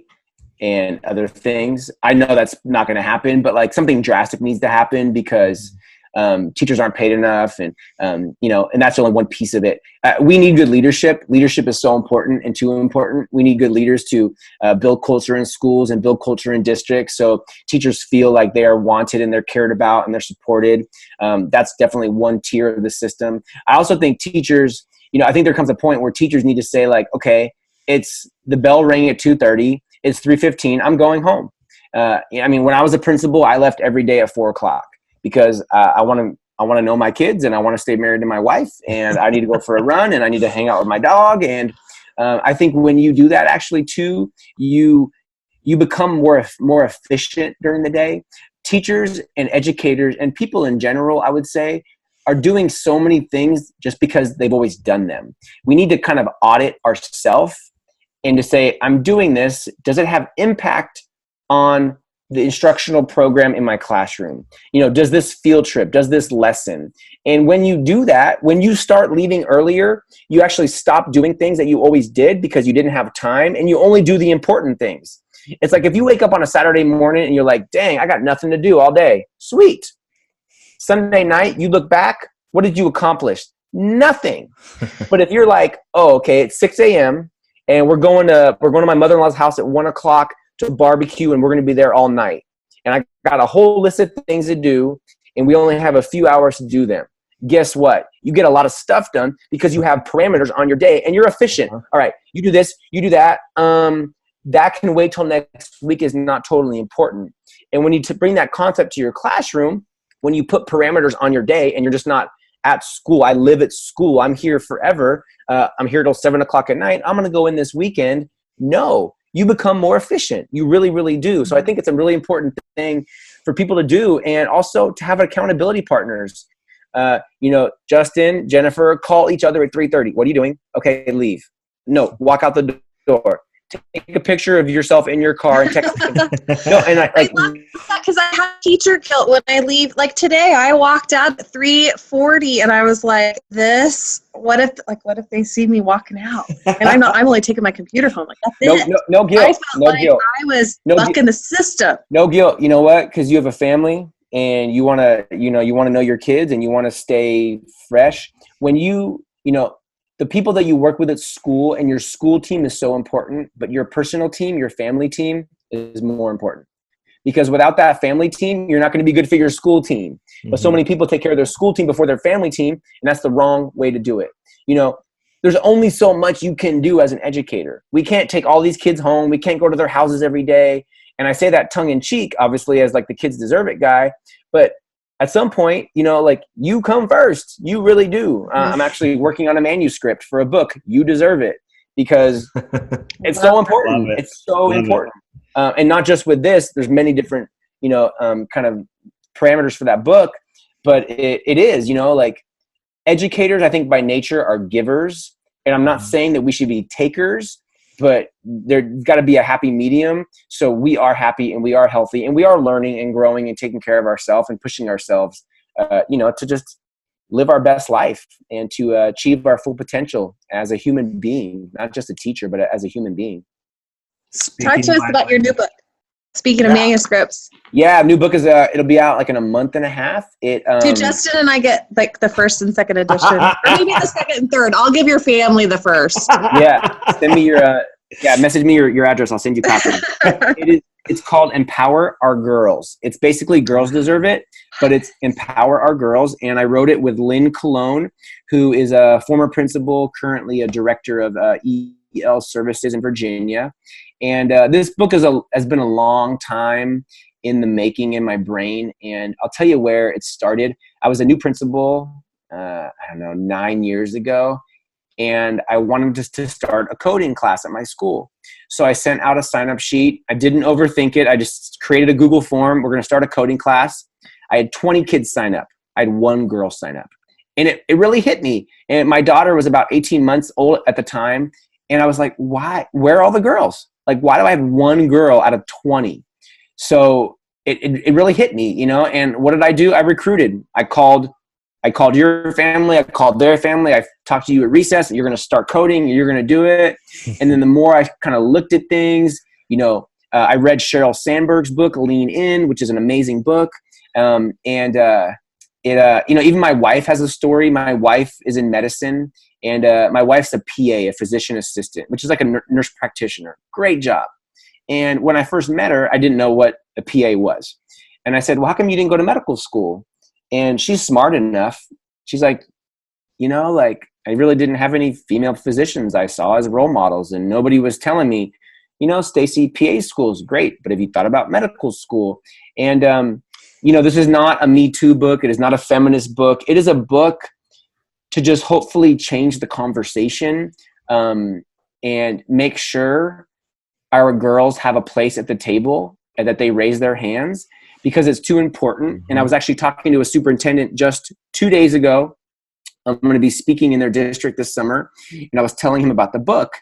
[SPEAKER 3] and other things. I know that's not going to happen, but like something drastic needs to happen because teachers aren't paid enough, and and that's only one piece of it. We need good leadership. Leadership is so important and too important. We need good leaders to build culture in schools and build culture in districts, so teachers feel like they are wanted and they're cared about and they're supported. That's definitely one tier of the system. I also think teachers, I think there comes a point where teachers need to say like, okay, it's the bell rang at 2:30. It's 3:15. I'm going home. I mean, when I was a principal, I left every day at 4:00 because I want to know my kids, and I want to stay married to my wife, and I need to go for a run, and I need to hang out with my dog. And I think when you do that, actually, too, you become more efficient during the day. Teachers and educators and people in general, I would say, are doing so many things just because they've always done them. We need to kind of audit ourselves and to say, I'm doing this. Does it have impact on the instructional program in my classroom? Does this field trip, does this lesson? And when you do that, when you start leaving earlier, you actually stop doing things that you always did because you didn't have time, and you only do the important things. It's like if you wake up on a Saturday morning and you're like, dang, I got nothing to do all day. Sweet. Sunday night, you look back, what did you accomplish? Nothing. But if you're like, oh, okay, it's 6 a.m. and we're going to my mother-in-law's house at 1:00 to barbecue, and we're going to be there all night. And I got a whole list of things to do, and we only have a few hours to do them. Guess what? You get a lot of stuff done because you have parameters on your day, and you're efficient. All right, you do this, you do that. That can wait till next week is not totally important. And when you bring that concept to your classroom, when you put parameters on your day and you're just not at school, I live at school, I'm here forever, I'm here till 7:00 at night, I'm going to go in this weekend. No, you become more efficient. You really, really do. So I think it's a really important thing for people to do, and also to have accountability partners. Justin, Jennifer, call each other at 3:30. What are you doing? Okay, leave. No, walk out the door. Take a picture of yourself in your car and text them. No, and I
[SPEAKER 2] love that because I have teacher guilt when I leave. Like today, I walked out at 3:40, and I was like, what if they see me walking out? And I'm only taking my computer home. Like that's it.
[SPEAKER 3] No guilt.
[SPEAKER 2] I felt guilt. I was bucking the system.
[SPEAKER 3] No guilt. You know what? Because you have a family, and you want to know your kids, and you want to stay fresh. When the people that you work with at school and your school team is so important, but your personal team, your family team is more important. Because without that family team, you're not going to be good for your school team. Mm-hmm. But so many people take care of their school team before their family team, and that's the wrong way to do it. There's only so much you can do as an educator. We can't take all these kids home. We can't go to their houses every day. And I say that tongue in cheek, obviously, as like the kids deserve it guy. But at some point, you come first. You really do. I'm actually working on a manuscript for a book. You deserve it because it's so important. It's so important. And not just with this, there's many different, kind of parameters for that book, but it is, like educators, I think by nature are givers. And I'm not saying that we should be takers, but there's got to be a happy medium. So we are happy and we are healthy and we are learning and growing and taking care of ourselves and pushing ourselves, to just live our best life and to achieve our full potential as a human being, not just a teacher, but as a human being.
[SPEAKER 2] Talk to us about your new book. Speaking of manuscripts.
[SPEAKER 3] Yeah, new book is it'll be out like in a month and a half.
[SPEAKER 2] Do Justin and I get like the first and second edition, or maybe the second and third? I'll give your family the first.
[SPEAKER 3] Yeah, send me your message me your address. I'll send you copies. It's called Empower Our Girls. It's basically Girls Deserve It, but it's Empower Our Girls. And I wrote it with Lynn Cologne, who is a former principal, currently a director of EL services in Virginia. And this book has been a long time in the making in my brain. And I'll tell you where it started. I was a new principal, 9 years ago. And I wanted to start a coding class at my school. So I sent out a sign-up sheet. I didn't overthink it. I just created a Google form. We're going to start a coding class. I had 20 kids sign up. I had one girl sign up. And it really hit me. And my daughter was about 18 months old at the time. And I was like, why? Where are all the girls? Like, why do I have one girl out of 20? So it really hit me, you know. And what did I do? I recruited. I called your family. I called their family. I talked to you at recess. You're going to start coding. You're going to do it. And then the more I kind of looked at things, you know, I read Sheryl Sandberg's book, Lean In, which is an amazing book. You know, even my wife has a story. My wife is in medicine, and my wife's a PA, a physician assistant, which is like a nurse practitioner. Great job. And when I first met her, I didn't know what a PA was. And I said, well, how come you didn't go to medical school? And she's smart enough. She's like, you know, like, I really didn't have any female physicians I saw as role models, and nobody was telling me, you know, Stacy, PA school is great, but have you thought about medical school? And, you know, this is not a Me Too book. It is not a feminist book. It is a book to just hopefully change the conversation, and make sure our girls have a place at the table and that they raise their hands, because it's too important. And I was actually talking to a superintendent just 2 days ago. I'm going to be speaking in their district this summer. And I was telling him about the book,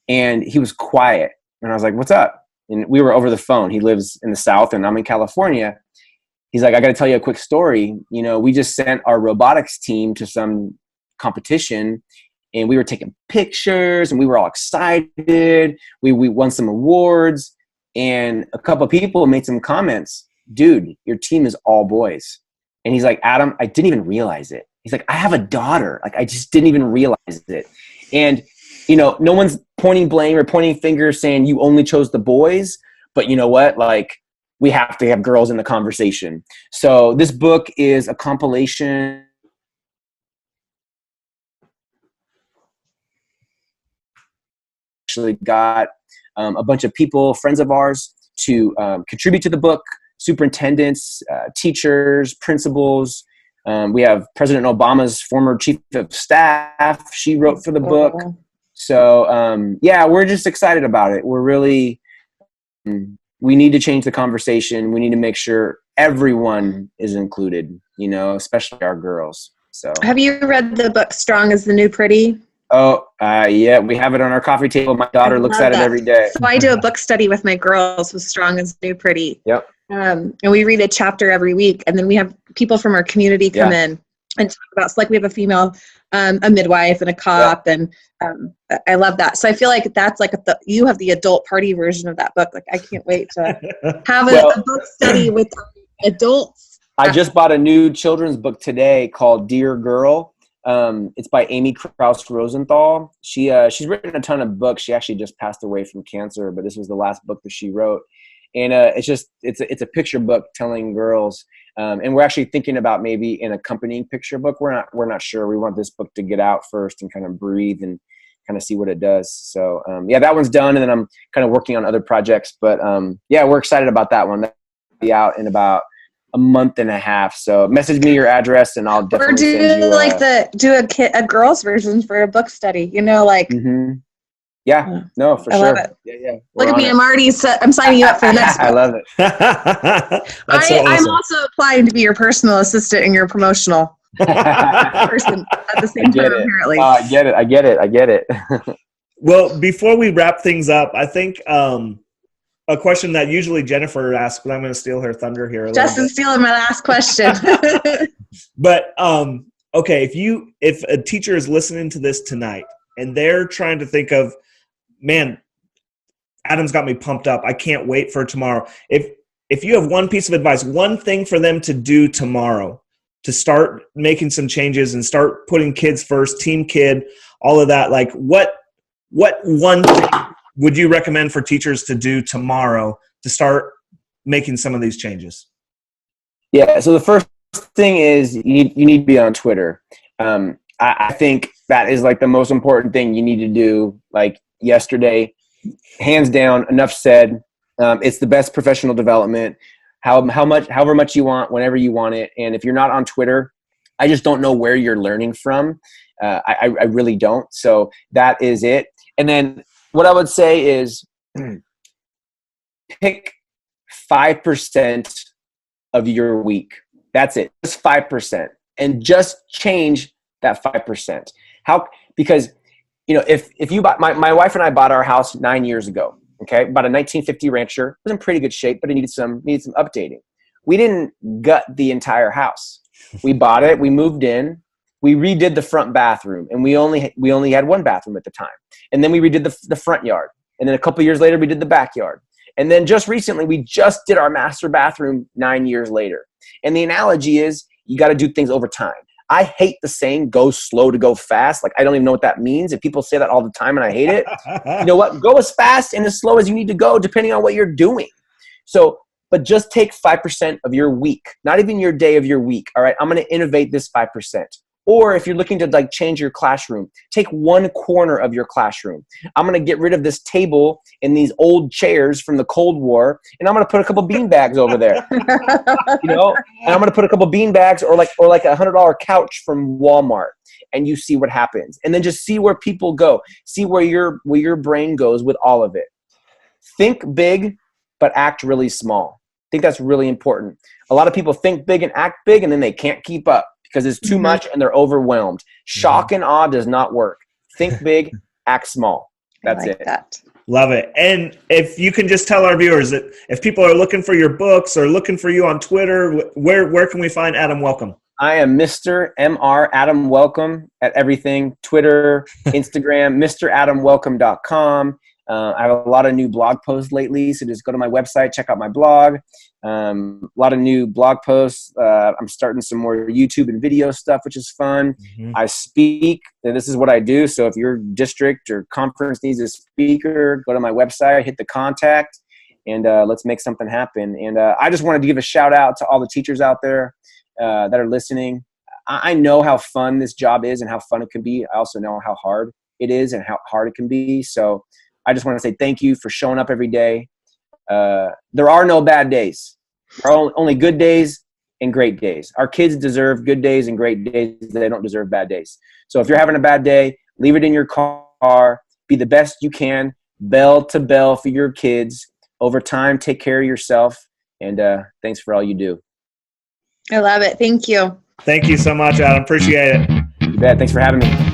[SPEAKER 3] and he was quiet. And I was like, what's up? And we were over the phone. He lives in the South and I'm in California. He's like, I got to tell you a quick story. You know, we just sent our robotics team to some competition, and we were taking pictures and we were all excited. We won some awards, and a couple of people made some comments. Dude, your team is all boys. And he's like, Adam, I didn't even realize it. He's like, I have a daughter. Like, I just didn't even realize it. And, you know, no one's pointing blame or pointing fingers saying you only chose the boys, but you know what? Like, we have to have girls in the conversation. So this book is a compilation. Actually got a bunch of people, friends of ours, to contribute to the book. Superintendents, teachers, principals. We have President Obama's former chief of staff. She wrote for the book. So yeah, we're just excited about it. We're really, we need to change the conversation. We need to make sure everyone is included, you know, especially our girls. So
[SPEAKER 2] Have you read the book Strong is the New Pretty?
[SPEAKER 3] Oh, yeah, we have it on our coffee table. My daughter looks at it every day.
[SPEAKER 2] So I do a book study with my girls with Strong is the New Pretty.
[SPEAKER 3] Yep.
[SPEAKER 2] And we read a chapter every week, and then we have people from our community come in and talk about, so like we have a female, a midwife and a cop, and I love that. So I feel like that's like you have the adult party version of that book. Like, I can't wait to have a book study with adults.
[SPEAKER 3] I just bought a new children's book today called Dear Girl. It's by Amy Krauss Rosenthal. She's written a ton of books. She actually just passed away from cancer, but this was the last book that she wrote. And it's a picture book telling girls. And we're actually thinking about maybe an accompanying picture book. We're not sure. We want this book to get out first and kind of breathe and kind of see what it does. So yeah, that one's done. And then I'm kind of working on other projects. But yeah, we're excited about that one. That'll be out in about a month and a half. So message me your address and I'll definitely send you
[SPEAKER 2] a girls version for a book study, you know, like
[SPEAKER 3] yeah, no, for
[SPEAKER 2] I
[SPEAKER 3] sure.
[SPEAKER 2] Love it.
[SPEAKER 3] Yeah.
[SPEAKER 2] Look at me, I'm signing you up for the next
[SPEAKER 3] I love it.
[SPEAKER 1] That's so awesome.
[SPEAKER 2] I'm also applying to be your personal assistant and your promotional person at the same time, apparently.
[SPEAKER 3] I get it.
[SPEAKER 1] Well, before we wrap things up, I think a question that usually Jennifer asks, but I'm going to steal her thunder here.
[SPEAKER 2] Justin's stealing my last question.
[SPEAKER 1] But okay, if a teacher is listening to this tonight and they're trying to think of, man, Adam's got me pumped up. I can't wait for tomorrow. If you have one piece of advice, one thing for them to do tomorrow to start making some changes and start putting kids first, team kid, all of that, like what one thing would you recommend for teachers to do tomorrow to start making some of these changes? Yeah.
[SPEAKER 3] So the first thing is you need to be on Twitter. I think that is like the most important thing you need to do. Like yesterday, hands down, enough said. It's the best professional development. However much you want, whenever you want it. And if you're not on Twitter, I just don't know where you're learning from. I really don't. So that is it. And then what I would say is pick 5% of your week. That's it. Just 5%. And just change that 5%. How? Because, you know, if you bought, my wife and I bought our house 9 years ago. Okay, about a 1950 rancher. It was in pretty good shape, but it needed some updating. We didn't gut the entire house. We bought it. We moved in. We redid the front bathroom, and we only had one bathroom at the time. And then we redid the front yard. And then a couple years later, we did the backyard. And then just recently, we just did our master bathroom 9 years later. And the analogy is you got to do things over time. I hate the saying, go slow to go fast. Like, I don't even know what that means. If people say that all the time and I hate it, you know what? Go as fast and as slow as you need to go, depending on what you're doing. So, but just take 5% of your week, not even your day of your week. All right, I'm going to innovate this 5%. Or if you're looking to like change your classroom, take one corner of your classroom. I'm going to get rid of this table and these old chairs from the Cold War, and I'm going to put a couple bean bags over there. You know, and I'm going to put a couple bean bags or like a $100 couch from Walmart, and you see what happens. And then just see where people go. See where your brain goes with all of it. Think big, but act really small. I think that's really important. A lot of people think big and act big, and then they can't keep up because it's too much and they're overwhelmed. Shock and awe does not work. Think big, act small. That's
[SPEAKER 2] I like
[SPEAKER 3] it.
[SPEAKER 2] That.
[SPEAKER 1] Love it. And if you can just tell our viewers that if people are looking for your books or looking for you on Twitter, where can we find Adam Welcome?
[SPEAKER 3] I am Mr. MR Adam Welcome at everything. Twitter, Instagram, MrAdamWelcome.com. I have a lot of new blog posts lately, so just go to my website, check out my blog. A lot of new blog posts. I'm starting some more YouTube and video stuff, which is fun. I speak, and this is what I do. So if your district or conference needs a speaker, go to my website, hit the contact, and let's make something happen. And I just wanted to give a shout out to all the teachers out there that are listening. I know how fun this job is and how fun it can be. I also know how hard it is and how hard it can be. So I just want to say thank you for showing up every day. There are no bad days. There are only good days and great days. Our kids deserve good days and great days. They don't deserve bad days. So if you're having a bad day, leave it in your car. Be the best you can, bell to bell for your kids. Over time, take care of yourself. And thanks for all you do.
[SPEAKER 2] I love it. Thank you.
[SPEAKER 1] Thank you so much, Adam. Appreciate it.
[SPEAKER 3] You bet. Thanks for having me.